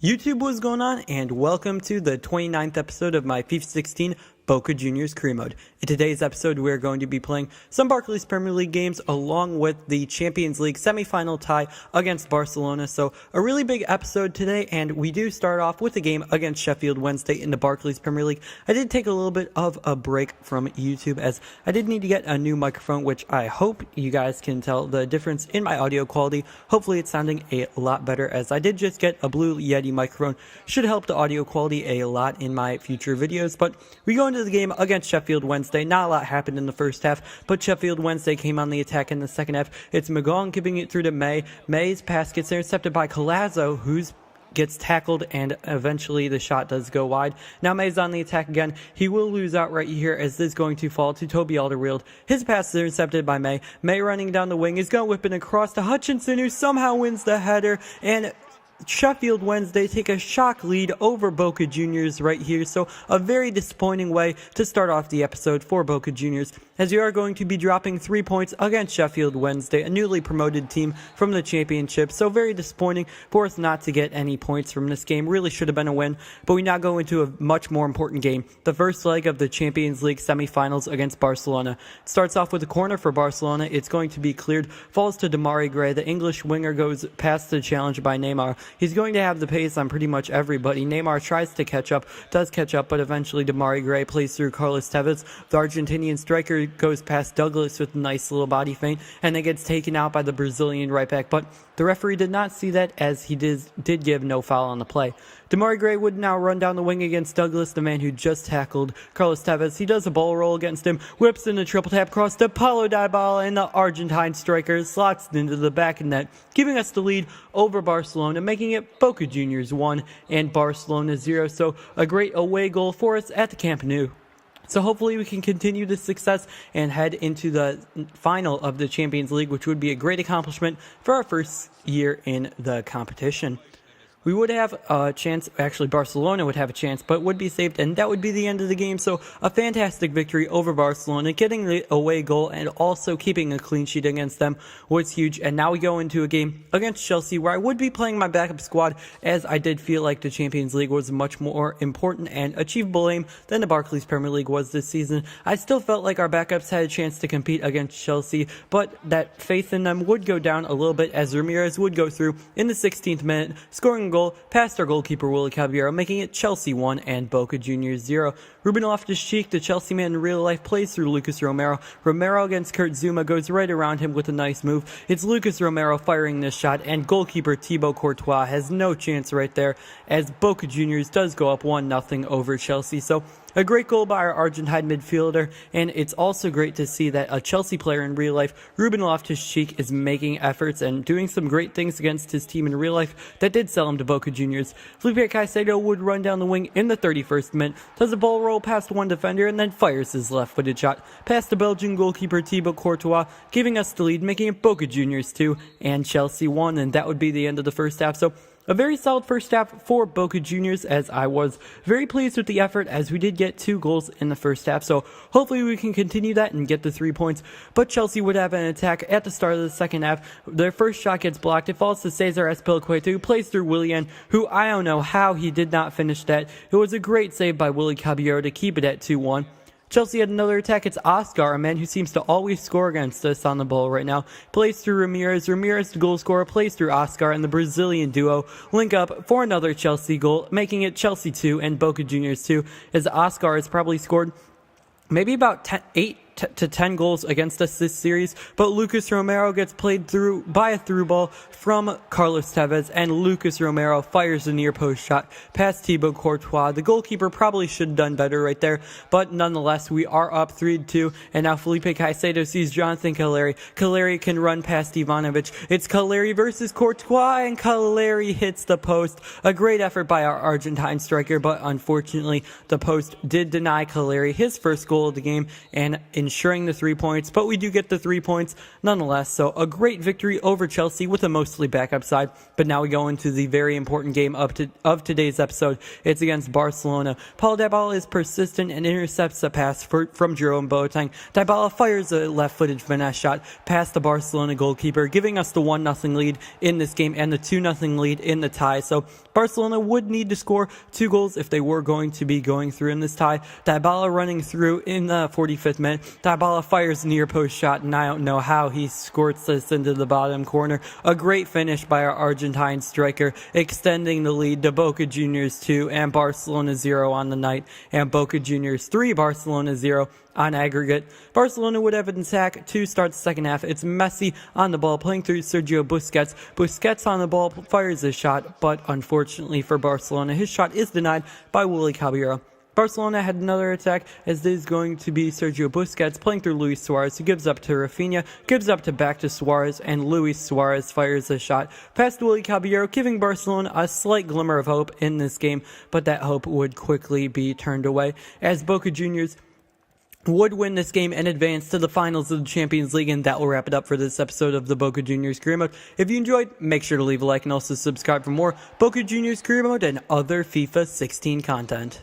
YouTube, what's going on, and welcome to the 29th episode of my FIFA 16 Boca Juniors career mode. In today's episode, we're going to be playing some Barclays Premier League games along with the Champions League semifinal tie against Barcelona. So a really big episode today, and we do start off with a game against Sheffield Wednesday in the Barclays Premier League. I did take a little bit of a break from YouTube as I did need to get a new microphone, which I hope you guys can tell the difference in my audio quality. Hopefully it's sounding a lot better as I did just get a Blue Yeti microphone. Should help the audio quality a lot in my future videos, but we go into the game against Sheffield Wednesday. Not a lot happened in the first half, but Sheffield Wednesday came on the attack in the second half. It's McGowan giving it through to May. May's pass gets intercepted by Collazo, who's gets tackled, and eventually the shot does go wide. Now May's on the attack again. He will lose out right here as this is going to fall to Toby Alderweireld. His pass is intercepted by May. May running down the wing is going to whip it across to Hutchinson, who somehow wins the header, and Sheffield Wednesday take a shock lead over Boca Juniors right here. So a very disappointing way to start off the episode for Boca Juniors, as you are going to be dropping 3 points against Sheffield Wednesday, a newly promoted team from the championship. So very disappointing for us not to get any points from this game. Really should have been a win, but we now go into a much more important game, the first leg of the Champions League semifinals against Barcelona. It starts off with a corner for Barcelona. It's going to be cleared, falls to Demarai Gray. The English winger goes past the challenge by Neymar. He's going to have the pace on pretty much everybody. Neymar tries to catch up, does catch up, but eventually Demarai Gray plays through Carlos Tevez. The Argentinian striker goes past Douglas with a nice little body feint, and then gets taken out by the Brazilian right back, but the referee did not see that as he did give no foul on the play. Demarai Gray would now run down the wing against Douglas, the man who just tackled Carlos Tevez. He does a ball roll against him, whips in a triple tap cross to Paulo Dybala, and the Argentine striker slots it into the back of net, giving us the lead over Barcelona, making it Boca Juniors 1 and Barcelona 0. So a great away goal for us at the Camp Nou. So hopefully we can continue this success and head into the final of the Champions League, which would be a great accomplishment for our first year in the competition. We would have a chance, actually Barcelona would have a chance, but would be saved, and that would be the end of the game. So a fantastic victory over Barcelona, getting the away goal and also keeping a clean sheet against them was huge. And now we go into a game against Chelsea where I would be playing my backup squad, as I did feel like the Champions League was a much more important and achievable aim than the Barclays Premier League was this season. I still felt like our backups had a chance to compete against Chelsea, but that faith in them would go down a little bit as Ramirez would go through in the 16th minute, scoring goal past our goalkeeper Willy Caballero, making it Chelsea 1 and Boca Juniors 0. Ruben Loftus-Cheek, the Chelsea man in real life, plays through Lucas Romero. Romero against Kurt Zuma goes right around him with a nice move. It's Lucas Romero firing this shot, and goalkeeper Thibaut Courtois has no chance right there as Boca Juniors does go up 1-0 over Chelsea. So a great goal by our Argentine midfielder, and it's also great to see that a Chelsea player in real life, Ruben Loftus-Cheek, is making efforts and doing some great things against his team in real life that did sell him to Boca Juniors. Felipe Caicedo would run down the wing in the 31st minute, does a ball roll past one defender, and then fires his left-footed shot past the Belgian goalkeeper Thibaut Courtois, giving us the lead, making it Boca Juniors 2 and Chelsea 1, and that would be the end of the first half. So a very solid first half for Boca Juniors, as I was very pleased with the effort, as we did get 2 goals in the first half. So hopefully we can continue that and get the 3 points. But Chelsea would have an attack at the start of the second half. Their first shot gets blocked. It falls to Cesar Azpilicueta, who plays through Willian, who I don't know how he did not finish that. It was a great save by Willy Caballero to keep it at 2-1. Chelsea had another attack. It's Oscar, a man who seems to always score against us on the ball right now. Plays through Ramirez. Ramirez, the goal scorer, plays through Oscar, and the Brazilian duo link up for another Chelsea goal, making it Chelsea 2 and Boca Juniors 2, as Oscar has probably scored maybe about 8 to 10 goals against us this series, but Lucas Romero gets played through by a through ball from Carlos Tevez, and Lucas Romero fires a near post shot past Thibaut Courtois. The goalkeeper probably should have done better right there, but nonetheless we are up 3-2, and now Felipe Caicedo sees Jonathan Caleri. Caleri can run past Ivanovic. It's Caleri versus Courtois, and Caleri hits the post. A great effort by our Argentine striker, but unfortunately the post did deny Caleri his first goal of the game, and in ensuring the 3 points, but we do get the 3 points nonetheless. So a great victory over Chelsea with a mostly backup side. But now we go into the very important game of today's episode. It's against Barcelona. Paulo Dybala is persistent and intercepts a pass from Jerome Boateng. Dybala fires a left-footed finesse shot past the Barcelona goalkeeper, giving us the 1-0 lead in this game and the 2-0 lead in the tie. So Barcelona would need to score 2 goals if they were going to be going through in this tie. Dybala running through in the 45th minute. Dybala fires a near post shot, and I don't know how he squirts this into the bottom corner. A great finish by our Argentine striker, extending the lead to Boca Juniors 2 and Barcelona 0 on the night, and Boca Juniors 3, Barcelona 0 on aggregate. Barcelona would have an attack to start the second half. It's Messi on the ball, playing through Sergio Busquets. Busquets on the ball, fires a shot, but unfortunately for Barcelona, his shot is denied by Willy Caballero. Barcelona had another attack, as this is going to be Sergio Busquets playing through Luis Suarez, who gives up to Rafinha, gives up to back to Suarez, and Luis Suarez fires a shot past Willy Caballero, giving Barcelona a slight glimmer of hope in this game, but that hope would quickly be turned away as Boca Juniors would win this game and advance to the finals of the Champions League. And that will wrap it up for this episode of the Boca Juniors Career Mode. If you enjoyed, make sure to leave a like and also subscribe for more Boca Juniors Career Mode and other FIFA 16 content.